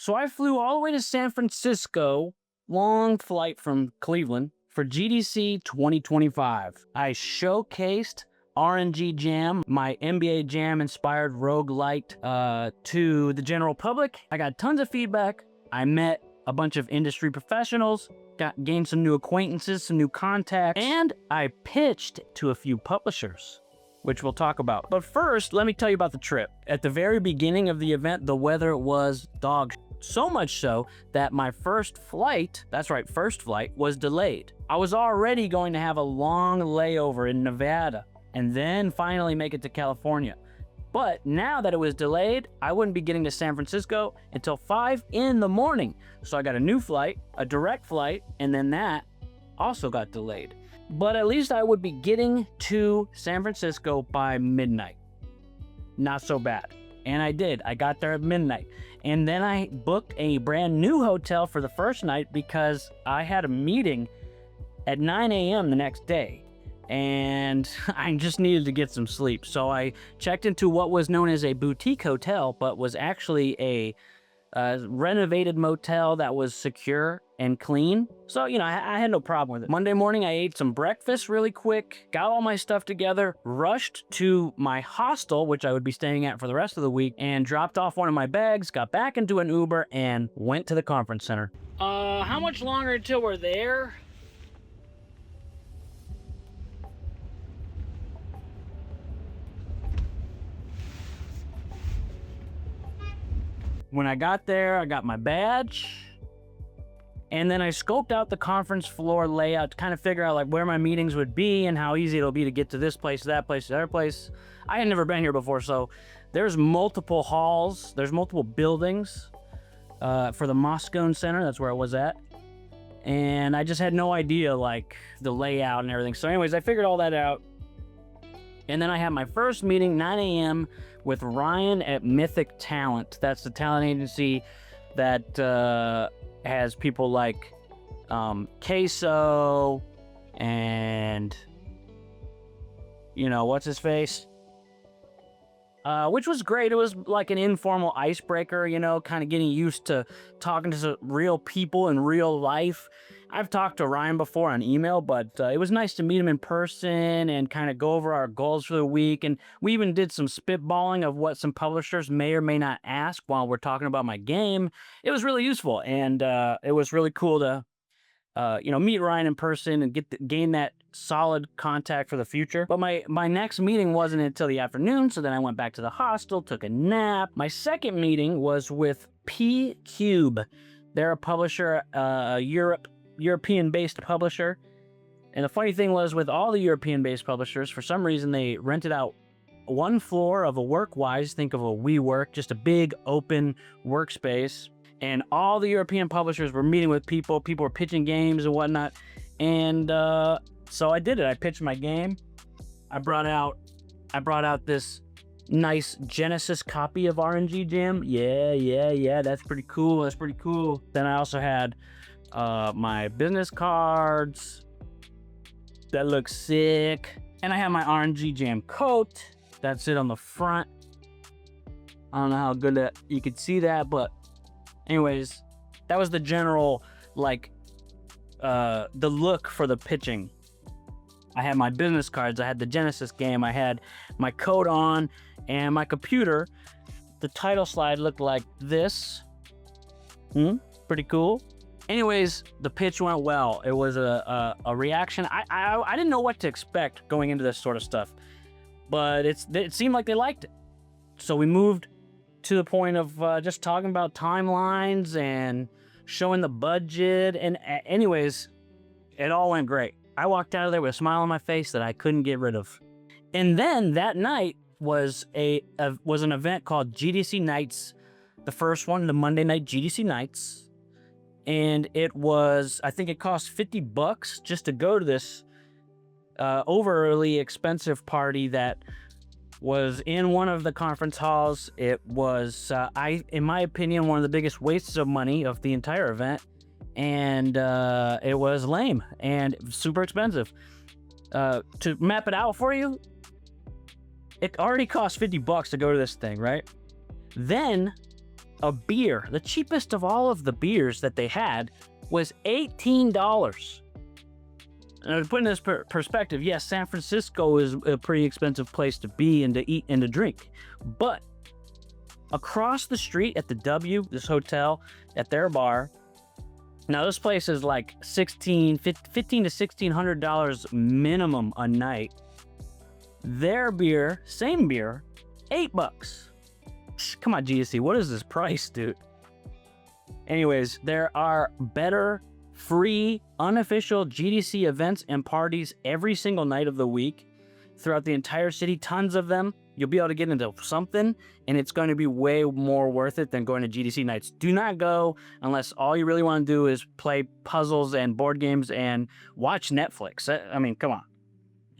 So I flew all the way to San Francisco, long flight from Cleveland, for GDC 2025. I showcased RNG Jam, my NBA Jam inspired roguelite, to the general public. I got tons of feedback. I met a bunch of industry professionals, gained some new acquaintances, some new contacts, and I pitched to a few publishers, which we'll talk about. But first, let me tell you about the trip. At the very beginning of the event, the weather was dog shit. So much so that my first flight, that's right, first flight, was delayed. I was already going to have a long layover in Nevada and then finally make it to California. But now that it was delayed, I wouldn't be getting to San Francisco until 5 in the morning. So I got a new flight, a direct flight, and then that also got delayed. But at least I would be getting to San Francisco by midnight. Not so bad. And I did. I got there at midnight. And then I booked a brand new hotel for the first night because I had a meeting at 9 a.m. the next day. And I just needed to get some sleep. So I checked into what was known as a boutique hotel, but was actually a renovated motel that was secure and clean. So, you know, I had no problem with it. Monday morning, I ate some breakfast really quick, got all my stuff together, rushed to my hostel, which I would be staying at for the rest of the week, and dropped off one of my bags, got back into an Uber, and went to the conference center. How much longer until we're there? When I got there, I got my badge, and then I scoped out the conference floor layout to kind of figure out like where my meetings would be and how easy it'll be to get to this place, that place, the other place. I had never been here before, so there's multiple halls, there's multiple buildings for the Moscone Center. That's where I was at, and I just had no idea like the layout and everything. So anyways, I figured all that out. And then I had my first meeting, 9 a.m., with Ryan at Mythic Talent. That's the talent agency that has people like Queso and, you know, what's his face? Which was great. It was like an informal icebreaker, you know, kind of getting used to talking to real people in real life. I've talked to Ryan before on email, but it was nice to meet him in person and kind of go over our goals for the week. And we even did some spitballing of what some publishers may or may not ask while we're talking about my game. It was really useful, and it was really cool to you know, meet Ryan in person and gain that solid contact for the future. But my next meeting wasn't until the afternoon, so then I went back to the hostel, took a nap. My second meeting was with P Cube. They're a publisher, European-based publisher. And the funny thing was, with all the European-based publishers, for some reason they rented out one floor of a WorkWise, think of a WeWork, just a big open workspace. And all the European publishers were meeting with people. People were pitching games and whatnot. And so I did it. I pitched my game. I brought out this nice Genesis copy of RNG Jam. Yeah. That's pretty cool. Then I also had my business cards. That looks sick. And I have my RNG Jam coat. That's it on the front. I don't know how good that you could see that, but anyways, that was the general, like, the look for the pitching. I had my business cards, I had the Genesis game, I had my coat on, and my computer. The title slide looked like this. Pretty cool. Anyways, the pitch went well. It was a reaction. I didn't know what to expect going into this sort of stuff, but it seemed like they liked it. So we moved to the point of just talking about timelines and showing the budget. And anyways, it all went great. I walked out of there with a smile on my face that I couldn't get rid of. And then that night was an event called GDC Nights, the first one, the Monday night GDC Nights. And it was, I think it cost $50 just to go to this overly expensive party that was in one of the conference halls. It was, in my opinion, one of the biggest wastes of money of the entire event. And it was lame and super expensive. To map it out for you, it already cost $50 to go to this thing, right? Then A beer, the cheapest of all of the beers that they had, was $18. And to put in this perspective, yes, San Francisco is a pretty expensive place to be and to eat and to drink. But across the street at the W, this hotel, at their bar, now this place is like $15 to $1,600 minimum a night. Their beer, same beer, $8. Come on, GDC, what is this price, dude? Anyways, there are better, free, unofficial GDC events and parties every single night of the week throughout the entire city. Tons of them. You'll be able to get into something, and it's going to be way more worth it than going to GDC nights. Do not go unless all you really want to do is play puzzles and board games and watch Netflix. I mean, come on.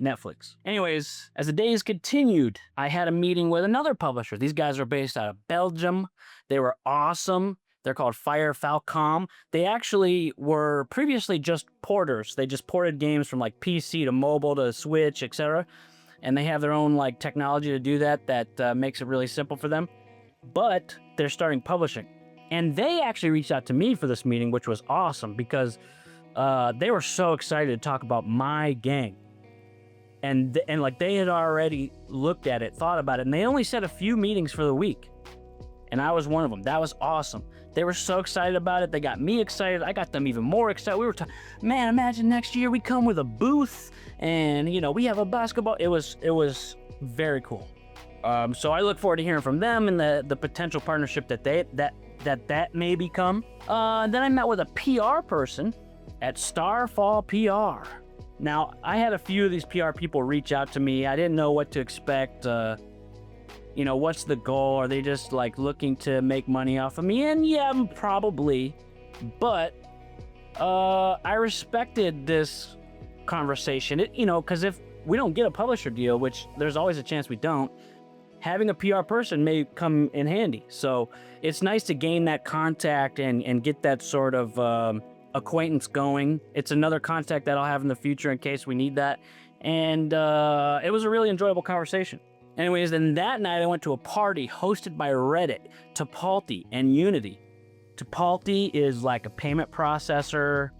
Netflix. Anyways, as the days continued, I had a meeting with another publisher. These guys are based out of Belgium. They were awesome. They're called Fire Falcom. They actually were previously just porters. They just ported games from like PC to mobile to Switch, etc. And they have their own like technology to do that makes it really simple for them. But they're starting publishing. And they actually reached out to me for this meeting, which was awesome because they were so excited to talk about my game. And like they had already looked at it, thought about it, and they only set a few meetings for the week. And I was one of them. That was awesome. They were so excited about it. They got me excited. I got them even more excited. We were talking, man, imagine next year we come with a booth and, you know, we have a basketball. It was very cool. So I look forward to hearing from them and the potential partnership that may become. Then I met with a PR person at Starfall PR. Now, I had a few of these PR people reach out to me. I didn't know what to expect. You know, what's the goal? Are they just like looking to make money off of me? And yeah, probably. But I respected this conversation. You know, because if we don't get a publisher deal, which there's always a chance we don't, having a PR person may come in handy. So it's nice to gain that contact and get that sort of acquaintance going. It's another contact that I'll have in the future in case we need that. And it was a really enjoyable conversation. Anyways, then that night I went to a party hosted by Reddit, Tipalti, and Unity. Tipalti is like a payment processor,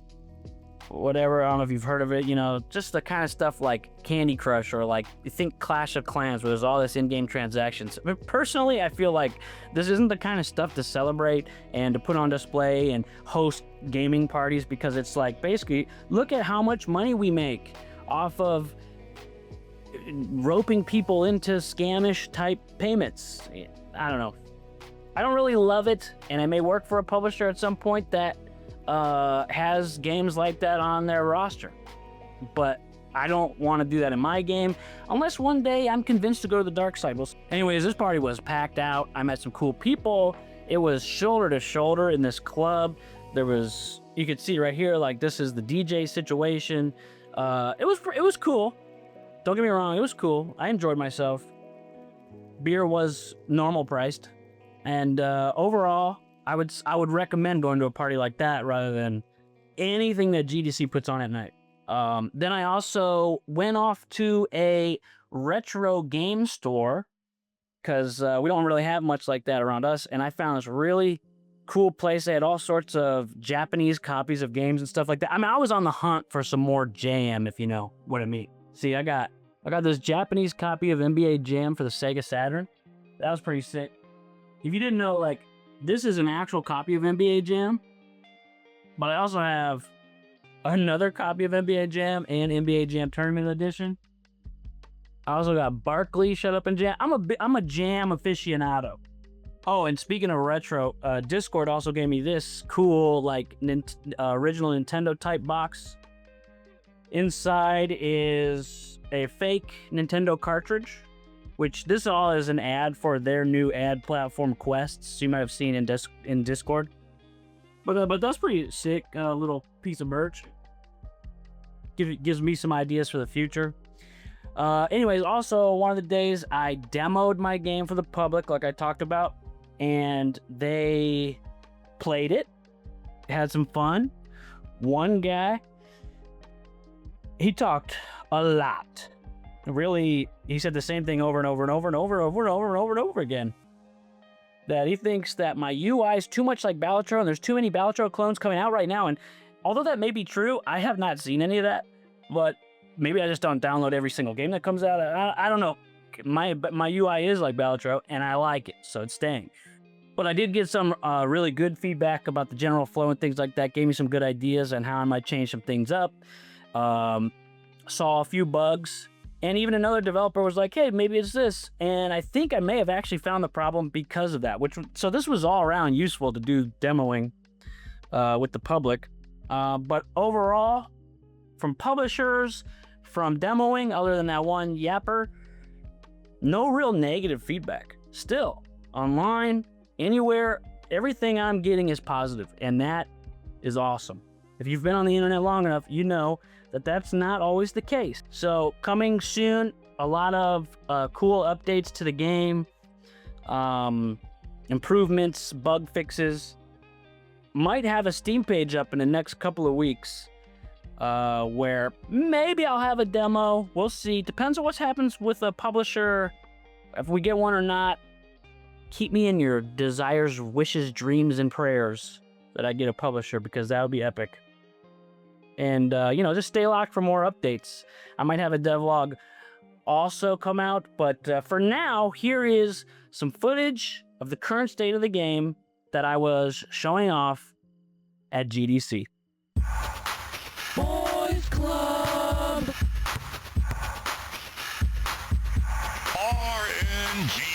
whatever. I don't know if you've heard of it, you know, just the kind of stuff like Candy Crush or like, you think Clash of Clans where there's all this in-game transactions. I mean, personally, I feel like this isn't the kind of stuff to celebrate and to put on display and host gaming parties because it's like, basically, look at how much money we make off of roping people into scamish type payments. I don't know. I don't really love it, and I may work for a publisher at some point that has games like that on their roster. But I don't want to do that in my game unless one day I'm convinced to go to the dark side. Anyways, this party was packed out. I met some cool people. It was shoulder to shoulder in this club. There was, you could see right here, like this is the DJ situation. It was cool. Don't get me wrong, it was cool. I enjoyed myself. Beer was normal priced. And overall, I would recommend going to a party like that rather than anything that GDC puts on at night. Then I also went off to a retro game store because we don't really have much like that around us. And I found this really cool place. They had all sorts of Japanese copies of games and stuff like that. I mean, I was on the hunt for some more Jam, if you know what I mean. See, I got this Japanese copy of NBA Jam for the Sega Saturn. That was pretty sick. If you didn't know, like, this is an actual copy of NBA Jam, but I also have another copy of NBA Jam and NBA Jam Tournament Edition. I also got Barkley Shut Up and Jam. I'm a Jam aficionado. Oh, and speaking of retro, Discord also gave me this cool, like, original Nintendo type box. Inside is a fake Nintendo cartridge, which this all is an ad for their new ad platform Quests you might have seen in Discord. But that's pretty sick, little piece of merch. Gives me some ideas for the future. Anyways, also one of the days I demoed my game for the public, like I talked about, and they played it, had some fun. One guy, he talked a lot. Really, he said the same thing over and over and over and over and over and over and over and over again. that he thinks that my UI is too much like Balatro, and there's too many Balatro clones coming out right now. And although that may be true, I have not seen any of that. But maybe I just don't download every single game that comes out. I don't know. My UI is like Balatro, and I like it, so it's staying. But I did get some really good feedback about the general flow and things like that. Gave me some good ideas on how I might change some things up. Saw a few bugs. And even another developer was like, hey, maybe it's this. And I think I may have actually found the problem because of that. So this was all around useful to do demoing with the public. But overall, from publishers, from demoing, other than that one yapper, no real negative feedback. Still, online, anywhere, everything I'm getting is positive. And that is awesome. If you've been on the internet long enough, you know that that's not always the case. So coming soon, a lot of cool updates to the game, improvements, bug fixes. Might have a Steam page up in the next couple of weeks where maybe I'll have a demo. We'll see. Depends on what happens with a publisher, if we get one or not. Keep me in your desires, wishes, dreams, and prayers that I get a publisher, because that would be epic. And, just stay locked for more updates. I might have a devlog also come out, but for now, here is some footage of the current state of the game that I was showing off at GDC. Boys Club! RNG.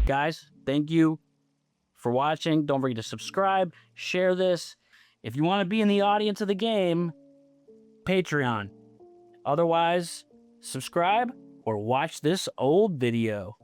Guys, thank you for watching. Don't forget to subscribe, share this. If you want to be in the audience of the game, Patreon. Otherwise, subscribe or watch this old video.